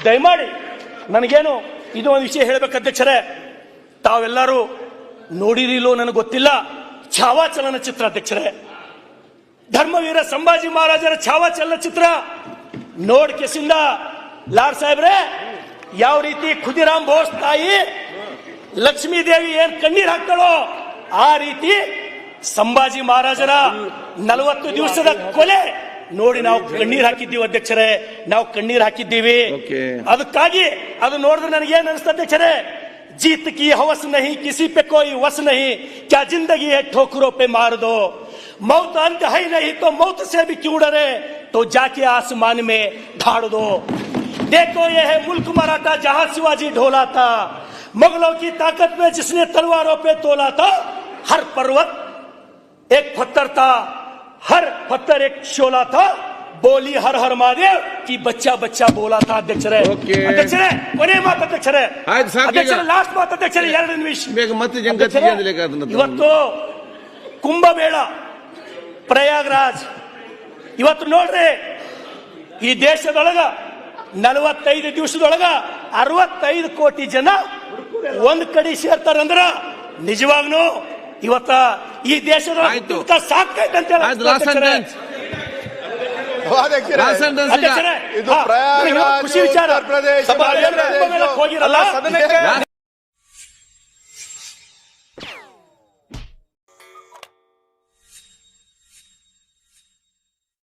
ದಯಮಾಡಿ ನನಗೇನು ಇದು ಒಂದು ವಿಷಯ ಹೇಳಬೇಕು ಅಧ್ಯಕ್ಷರೇ, ತಾವೆಲ್ಲರೂ ನೋಡಿರಿಲ್ಲೋ ನನಗೆ ಗೊತ್ತಿಲ್ಲ, ಛಾವಾ ಚಲನಚಿತ್ರ ಅಧ್ಯಕ್ಷರೇ, ಧರ್ಮವೀರ ಸಂಭಾಜಿ ಮಹಾರಾಜರ ಛಾವಾ ಚಲನಚಿತ್ರ ನೋಡ್ ಕೆಸಿಂದ ಲಾಡ್ ಸಾಹೇಬ್ರೆ ಯಾವ ರೀತಿ ಖುದಿರಾಮ್ ಬೋಸ್ ತಾಯಿ ಲಕ್ಷ್ಮೀ ದೇವಿ ಏನ್ ಕಣ್ಣೀರ್ ಹಾಕ್ತಾಳೋ ಆ ರೀತಿ ಸಂಭಾಜಿ ಮಹಾರಾಜರ 40 ದಿವಸದ ಕೊಲೆ ನೋಡಿ ನಾವು ಕಣ್ಣೀರ್ ಹಾಕಿದ್ದೀವಿ ಅಧ್ಯಕ್ಷರೇ, ನಾವು ಕಣ್ಣೀರ್ ಹಾಕಿದ್ದೀವಿ. ಅದಕ್ಕಾಗಿ ಅದು ನೋಡಿದ್ರೆ ನನಗೇನ್ ಅನಿಸ್ತ ಅಧ್ಯಕ್ಷರೇ, जीत की हवस नहीं किसी पे कोई वस नहीं, क्या जिंदगी है ठोकरों पे मार दो, मौत अंत है नहीं तो मौत से भी क्यों डरे, तो जाके आसमान में ढाड़ दो. देखो ये है मुल्क मराठा जहां शिवाजी ढोला था, मुगलों की ताकत में जिसने तलवारों पे तोला था, हर पर्वत एक पत्थर था, हर पत्थर एक शोला था, बोली हर हर महादेव की बच्चा बच्चा बोला था. ಅಧ್ಯಕ್ಷರೇ ಅಧ್ಯಕ್ಷರೇ ಕೊನೆ ಮಾತು ಅಧ್ಯಕ್ಷರೇ, ಅಧ್ಯಕ್ಷರೇ ಲಾಸ್ಟ್ ಮಾತು ಅಧ್ಯಕ್ಷರೇ, 2 ನಿಮಿಷ. ಇವತ್ತು ಕುಂಭಮೇಳ ಪ್ರಯಾಗ್ರಾಜ್, ಇವತ್ತು ನೋಡ್ರಿ ಈ ದೇಶದೊಳಗ 45 ದಿವಸದೊಳಗ 65 ಕೋಟಿ ಜನ ಒಂದ್ ಕಡೆ ಸೇರ್ತಾರಂದ್ರ ನಿಜವಾಗ್ನು ಇವತ್ತ ಈ ದೇಶದೊಳಗ ಸಾಕೈತಂತ ಇದು ಪ್ರಯಾಗ್ರಾಜ್ ಉತ್ತರ ಪ್ರದೇಶ ಹೋಗಿರಲ್ಲ.